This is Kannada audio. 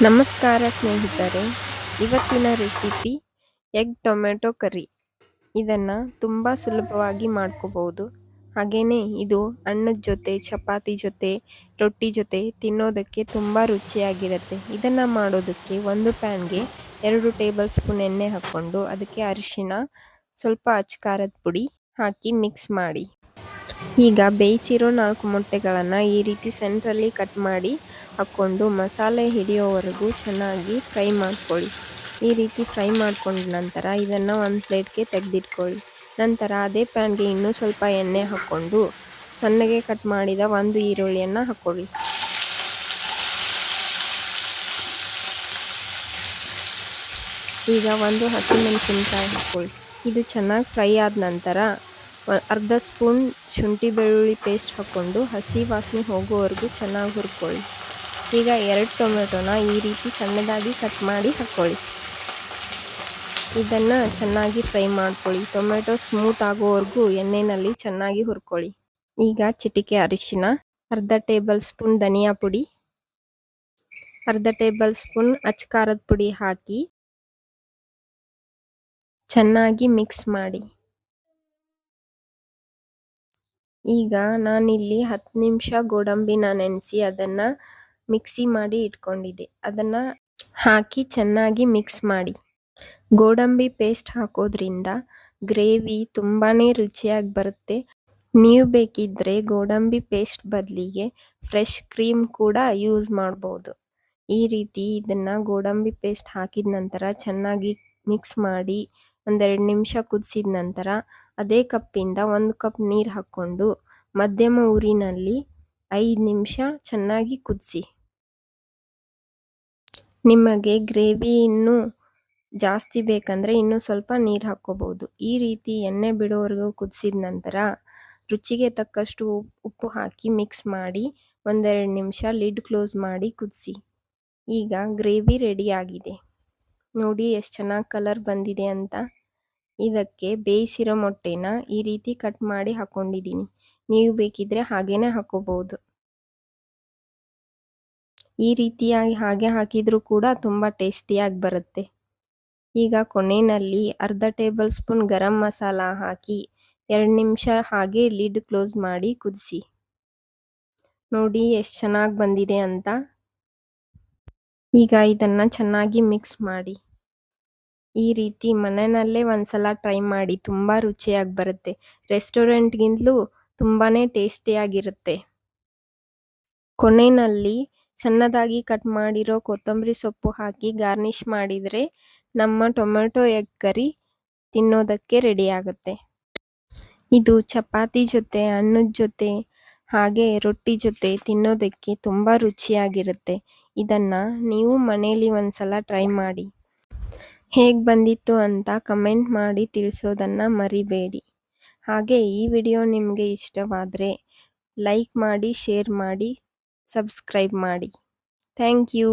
ನಮಸ್ಕಾರ ಸ್ನೇಹಿತರೆ, ಇವತ್ತಿನ ರೆಸಿಪಿ ಎಗ್ ಟೊಮೆಟೊ ಕರಿ. ಇದನ್ನು ತುಂಬ ಸುಲಭವಾಗಿ ಮಾಡ್ಕೋಬಹುದು. ಹಾಗೆಯೇ ಇದು ಅನ್ನದ ಜೊತೆ, ಚಪಾತಿ ಜೊತೆ, ರೊಟ್ಟಿ ಜೊತೆ ತಿನ್ನೋದಕ್ಕೆ ತುಂಬ ರುಚಿಯಾಗಿರುತ್ತೆ. ಇದನ್ನು ಮಾಡೋದಕ್ಕೆ ಒಂದು ಪ್ಯಾನ್ಗೆ 2 ಟೇಬಲ್ ಸ್ಪೂನ್ ಎಣ್ಣೆ ಹಾಕ್ಕೊಂಡು ಅದಕ್ಕೆ ಅರಿಶಿನ, ಸ್ವಲ್ಪ ಅಚ್ಚಕಾರದ ಪುಡಿ ಹಾಕಿ ಮಿಕ್ಸ್ ಮಾಡಿ. ಈಗ ಬೇಯಿಸಿರೋ 4 ಮೊಟ್ಟೆಗಳನ್ನು ಈ ರೀತಿ ಸೆಂಟ್ರಲ್ಲಿ ಕಟ್ ಮಾಡಿ ಹಾಕ್ಕೊಂಡು ಮಸಾಲೆ ಹಿಡಿಯೋವರೆಗೂ ಚೆನ್ನಾಗಿ ಫ್ರೈ ಮಾಡ್ಕೊಳ್ಳಿ. ಈ ರೀತಿ ಫ್ರೈ ಮಾಡ್ಕೊಂಡ ನಂತರ ಇದನ್ನು ಒಂದು ಪ್ಲೇಟ್ಗೆ ತೆಗೆದಿಟ್ಕೊಳ್ಳಿ. ನಂತರ ಅದೇ ಪ್ಯಾನ್ಗೆ ಇನ್ನೂ ಸ್ವಲ್ಪ ಎಣ್ಣೆ ಹಾಕ್ಕೊಂಡು ಸಣ್ಣಗೆ ಕಟ್ ಮಾಡಿದ ಒಂದು ಈರುಳ್ಳಿಯನ್ನು ಹಾಕ್ಕೊಳ್ಳಿ. ಈಗ ಒಂದು ಹಸಿಮೆಣಸಿನಕಾಯಿ ಹಾಕ್ಕೊಳ್ಳಿ. ಇದು ಚೆನ್ನಾಗಿ ಫ್ರೈ ಆದ ನಂತರ ಅರ್ಧ ಸ್ಪೂನ್ ಶುಂಠಿ ಬೆಳ್ಳುಳ್ಳಿ ಪೇಸ್ಟ್ ಹಾಕ್ಕೊಂಡು ಹಸಿ ವಾಸನೆ ಹೋಗೋವರೆಗೂ ಚೆನ್ನಾಗಿ ಹುರ್ಕೊಳ್ಳಿ. ಈಗ 2 ಟೊಮೆಟೊನ ಈ ರೀತಿ ಸಣ್ಣದಾಗಿ ಕಟ್ ಮಾಡಿ ಹಾಕ್ಕೊಳ್ಳಿ. ಇದನ್ನು ಚೆನ್ನಾಗಿ ಫ್ರೈ ಮಾಡ್ಕೊಳ್ಳಿ. ಟೊಮೆಟೊ ಸ್ಮೂತ್ ಆಗೋವರೆಗೂ ಎಣ್ಣೆಯಲ್ಲಿ ಚೆನ್ನಾಗಿ ಹುರ್ಕೊಳ್ಳಿ. ಈಗ ಚಿಟಿಕೆ ಅರಿಶಿನ, ಅರ್ಧ ಟೇಬಲ್ ಸ್ಪೂನ್ ಧನಿಯಾ ಪುಡಿ, ಅರ್ಧ ಟೇಬಲ್ ಸ್ಪೂನ್ ಅಚ್ಚಕಾರದ ಪುಡಿ ಹಾಕಿ ಚೆನ್ನಾಗಿ ಮಿಕ್ಸ್ ಮಾಡಿ. ಈಗ ನಾನಿಲ್ಲಿ 10 ನಿಮಿಷ ಗೋಡಂಬಿನ ನೆನೆಸಿ ಅದನ್ನು ಮಿಕ್ಸಿ ಮಾಡಿ ಇಟ್ಕೊಂಡಿದ್ದೆ. ಅದನ್ನು ಹಾಕಿ ಚೆನ್ನಾಗಿ ಮಿಕ್ಸ್ ಮಾಡಿ. ಗೋಡಂಬಿ ಪೇಸ್ಟ್ ಹಾಕೋದ್ರಿಂದ ಗ್ರೇವಿ ತುಂಬಾ ರುಚಿಯಾಗಿ ಬರುತ್ತೆ. ನೀವು ಬೇಕಿದ್ದರೆ ಗೋಡಂಬಿ ಪೇಸ್ಟ್ ಬದಲಿಗೆ ಫ್ರೆಶ್ ಕ್ರೀಮ್ ಕೂಡ ಯೂಸ್ ಮಾಡ್ಬೋದು. ಈ ರೀತಿ ಇದನ್ನು ಗೋಡಂಬಿ ಪೇಸ್ಟ್ ಹಾಕಿದ ನಂತರ ಚೆನ್ನಾಗಿ ಮಿಕ್ಸ್ ಮಾಡಿ 1-2 ನಿಮಿಷ ಕುದಿಸಿದ ನಂತರ ಅದೇ ಕಪ್ಪಿಂದ 1 ಕಪ್ ನೀರು ಹಾಕ್ಕೊಂಡು ಮಧ್ಯಮ ಊರಿನಲ್ಲಿ 5 ನಿಮಿಷ ಚೆನ್ನಾಗಿ ಕುದಿಸಿ. ನಿಮಗೆ ಗ್ರೇವಿ ಇನ್ನೂ ಜಾಸ್ತಿ ಬೇಕಂದರೆ ಇನ್ನೂ ಸ್ವಲ್ಪ ನೀರು ಹಾಕ್ಕೋಬೋದು. ಈ ರೀತಿ ಎಣ್ಣೆ ಬಿಡೋವರೆಗೂ ಕುದಿಸಿದ ನಂತರ ರುಚಿಗೆ ತಕ್ಕಷ್ಟು ಉಪ್ಪು ಹಾಕಿ ಮಿಕ್ಸ್ ಮಾಡಿ 1-2 ನಿಮಿಷ ಲಿಡ್ ಕ್ಲೋಸ್ ಮಾಡಿ ಕುದಿಸಿ. ಈಗ ಗ್ರೇವಿ ರೆಡಿಯಾಗಿದೆ. ನೋಡಿ ಎಷ್ಟು ಚೆನ್ನಾಗಿ ಕಲರ್ ಬಂದಿದೆ ಅಂತ. ಇದಕ್ಕೆ ಬೇಯಿಸಿರೋ ಮೊಟ್ಟೆನ ಈ ರೀತಿ ಕಟ್ ಮಾಡಿ ಹಾಕ್ಕೊಂಡಿದ್ದೀನಿ. ನೀವು ಬೇಕಿದ್ರೆ ಹಾಗೇನೆ ಹಾಕ್ಕೋಬಹುದು. ಈ ರೀತಿಯಾಗಿ ಹಾಗೆ ಹಾಕಿದರೂ ಕೂಡ ತುಂಬ ಟೇಸ್ಟಿಯಾಗಿ ಬರುತ್ತೆ. ಈಗ ಕೊನೆಯಲ್ಲಿ ಅರ್ಧ ಟೇಬಲ್ ಸ್ಪೂನ್ ಗರಂ ಮಸಾಲ ಹಾಕಿ 2 ನಿಮಿಷ ಹಾಗೆ ಲಿಡ್ ಕ್ಲೋಸ್ ಮಾಡಿ ಕುದಿಸಿ. ನೋಡಿ ಎಷ್ಟು ಚೆನ್ನಾಗಿ ಬಂದಿದೆ ಅಂತ. ಈಗ ಇದನ್ನು ಚೆನ್ನಾಗಿ ಮಿಕ್ಸ್ ಮಾಡಿ. ಈ ರೀತಿ ಮನೆಯಲ್ಲೇ ಒಂದ್ಸಲ ಟ್ರೈ ಮಾಡಿ, ತುಂಬ ರುಚಿಯಾಗಿ ಬರುತ್ತೆ. ರೆಸ್ಟೋರೆಂಟ್ಗಿಂತಲೂ ತುಂಬಾ ಟೇಸ್ಟಿಯಾಗಿರುತ್ತೆ. ಕೊನೆಯಲ್ಲಿ ಸಣ್ಣದಾಗಿ ಕಟ್ ಮಾಡಿರೋ ಕೊತ್ತಂಬರಿ ಸೊಪ್ಪು ಹಾಕಿ ಗಾರ್ನಿಷ್ ಮಾಡಿದರೆ ನಮ್ಮ ಟೊಮೆಟೊ ಎಗ್ ಕರಿ ತಿನ್ನೋದಕ್ಕೆ ರೆಡಿ ಆಗುತ್ತೆ. ಇದು ಚಪಾತಿ ಜೊತೆ, ಅನ್ನದ ಜೊತೆ, ಹಾಗೆ ರೊಟ್ಟಿ ಜೊತೆ ತಿನ್ನೋದಕ್ಕೆ ತುಂಬ ರುಚಿಯಾಗಿರುತ್ತೆ. ಇದನ್ನು ನೀವು ಮನೇಲಿ ಒಂದ್ಸಲ ಟ್ರೈ ಮಾಡಿ. ಹೇಗೆ ಬಂದಿತ್ತು ಅಂತ ಕಮೆಂಟ್ ಮಾಡಿ ತಿಳಿಸೋದನ್ನು ಮರಿಬೇಡಿ. ಹಾಗೆ ಈ ವಿಡಿಯೋ ನಿಮಗೆ ಇಷ್ಟವಾದರೆ ಲೈಕ್ ಮಾಡಿ, ಶೇರ್ ಮಾಡಿ, ಸಬ್ಸ್ಕ್ರೈಬ್ ಮಾಡಿ. Thank you.